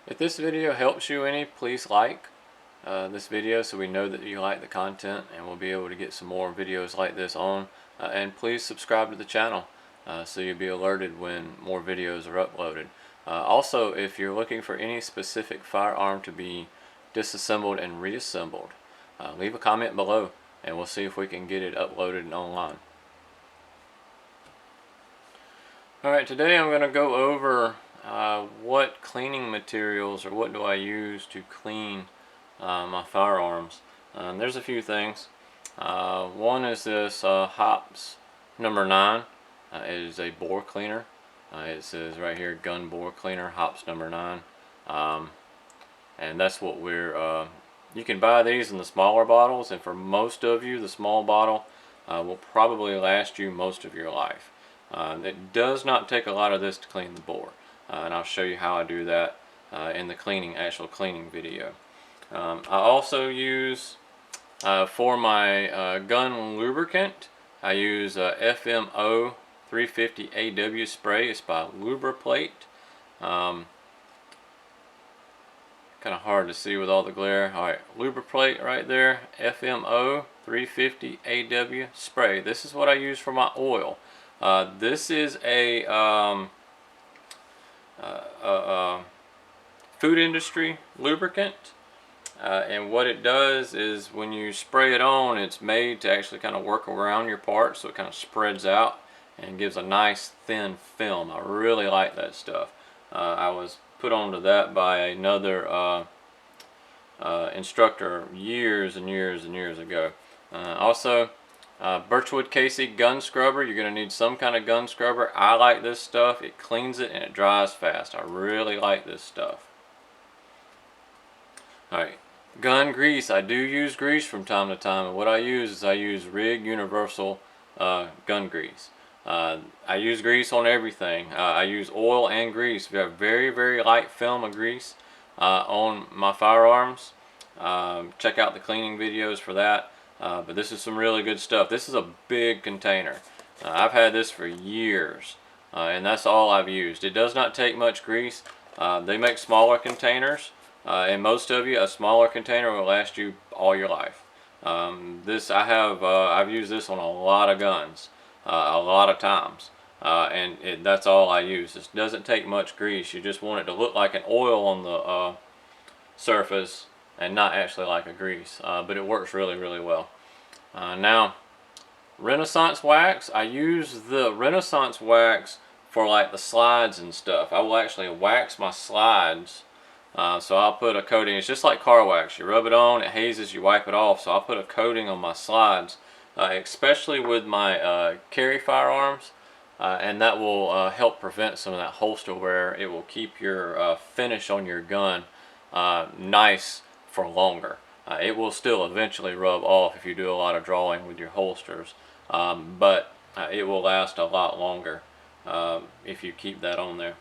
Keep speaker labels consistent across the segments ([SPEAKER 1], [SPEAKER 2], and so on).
[SPEAKER 1] If this video helps you any, please like this video so we know that you like the content, and we'll be able to get some more videos like this on. And please subscribe to the channel so you'll be alerted when more videos are uploaded. Also, if you're looking for any specific firearm to be disassembled and reassembled, leave a comment below and we'll see if we can get it uploaded and online. Alright, today I'm going to go over what cleaning materials, or what do I use to clean my firearms. There's a few things. One is this Hops number 9. It is a bore cleaner. It says right here, gun bore cleaner, Hops number 9. And that's what you can buy these in the smaller bottles, and for most of you, the small bottle will probably last you most of your life. It does not take a lot of this to clean the bore, and I'll show you how I do that in the actual cleaning video. I also use, for my gun lubricant, I use FMO 350 AW spray. It's by Lubricate. Kind of hard to see with all the glare. Alright, Lubricate right there, FMO 350 AW spray. This is what I use for my oil. This is a food industry lubricant, and what it does is when you spray it on, it's made to actually kind of work around your parts, so it kind of spreads out and gives a nice thin film. I really like that stuff. I was put onto that by another instructor years and years and years ago. Also, Birchwood Casey gun scrubber. You're going to need some kind of gun scrubber. I like this stuff. It cleans it and it dries fast. I really like this stuff. Alright, gun grease. I do use grease from time to time, and what I use is Rig Universal gun grease. I use grease on everything. I use oil and grease. We have very, very light film of grease on my firearms. Check out the cleaning videos for that. But this is some really good stuff. This is a big container. I've had this for years, and that's all I've used. It does not take much grease. They make smaller containers, and most of you, a smaller container will last you all your life. I've used this on a lot of guns, a lot of times, and that's all I use. It doesn't take much grease. You just want it to look like an oil on the surface and not actually like a grease, but it works really, really well. Now, Renaissance wax. I use the Renaissance wax for like the slides and stuff. I will actually wax my slides. So I'll put a coating. It's just like car wax. You rub it on, it hazes, you wipe it off. So I'll put a coating on my slides, especially with my carry firearms, and that will help prevent some of that holster wear. It will keep your finish on your gun nice for longer. It will still eventually rub off if you do a lot of drawing with your holsters, but it will last a lot longer if you keep that on there.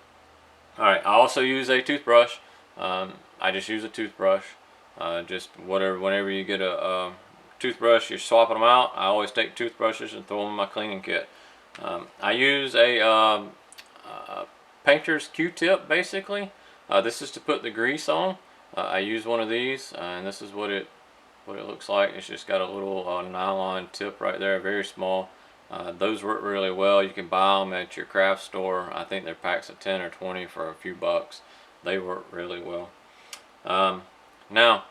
[SPEAKER 1] Alright, I also use a toothbrush. I just use a toothbrush. Whenever you get a toothbrush, you're swapping them out. I always take toothbrushes and throw them in my cleaning kit. I use a painter's Q-tip, basically. This is to put the grease on. I use one of these, and this is what it looks like. It's just got a little nylon tip right there, very small. Those work really well. You can buy them at your craft store. I think they're packs of 10 or 20 for a few bucks. They work really well. Now,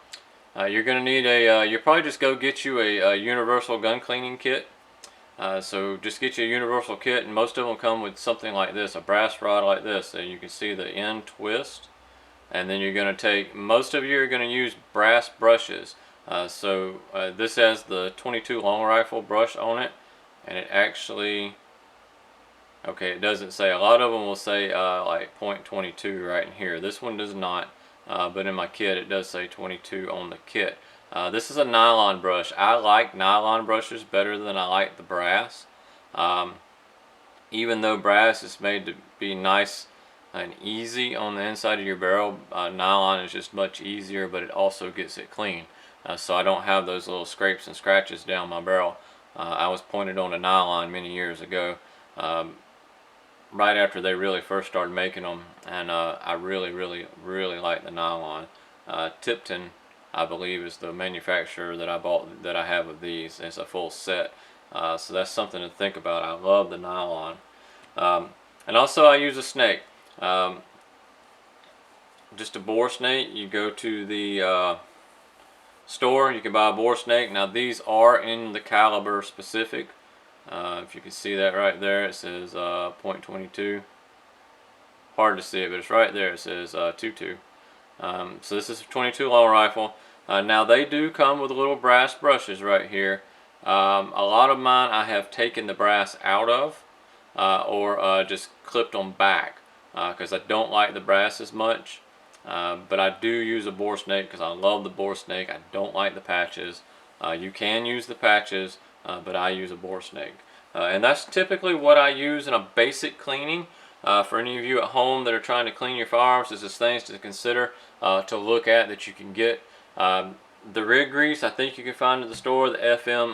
[SPEAKER 1] you're going to need you'll probably just go get you a universal gun cleaning kit. So just get you a universal kit, and most of them come with something like this, a brass rod like this. So you can see the end twist. And then you're going to take, most of you are going to use brass brushes. This has the 22 long rifle brush on it, and it actually, okay, it doesn't say. A lot of them will say like .22 right in here. This one does not, but in my kit it does say 22 on the kit. This is a nylon brush. I like nylon brushes better than I like the brass. Even though brass is made to be nice and easy on the inside of your barrel, nylon is just much easier, but it also gets it clean. So I don't have those little scrapes and scratches down my barrel. I was pointed on a nylon many years ago. right after they really first started making them, and I really like the nylon. Tipton, I believe, is the manufacturer that I bought, that I have of these. It's a full set, so that's something to think about. I love the nylon. And also I use a snake, just a boar snake. You go to the store, you can buy a boar snake. Now these are in the caliber specific. If you can see that right there, it says .22. Hard to see it, but it's right there. It says 22. So this is a 22 long rifle. Now they do come with little brass brushes right here. A lot of mine I have taken the brass out of, or just clipped them back, because I don't like the brass as much. But I do use a boar snake because I love the boar snake. I don't like the patches. You can use the patches, but I use a boar snake. And that's typically what I use in a basic cleaning. For any of you at home that are trying to clean your firearms, this is things to consider, to look at, that you can get. The rig grease, I think you can find at the store. The FM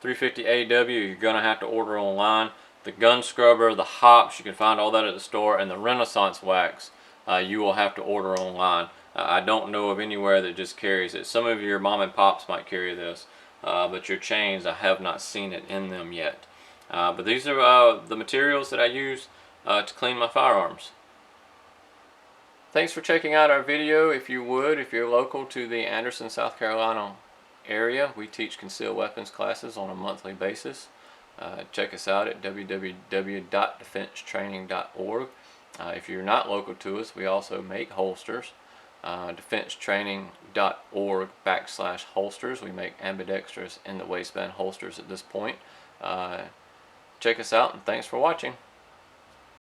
[SPEAKER 1] 350AW, you're going to have to order online. The gun scrubber, the hops, you can find all that at the store. And the Renaissance wax, you will have to order online. I don't know of anywhere that just carries it. Some of your mom and pops might carry this, but your chains, I have not seen it in them yet. But these are the materials that I use to clean my firearms. Thanks for checking out our video. If you're local to the Anderson, South Carolina area, we teach concealed weapons classes on a monthly basis. Check us out at www.defensetraining.org. If you're not local to us, we also make holsters. defensetraining.org/holsters. We make ambidextrous in the waistband holsters at this point. Check us out, and thanks for watching.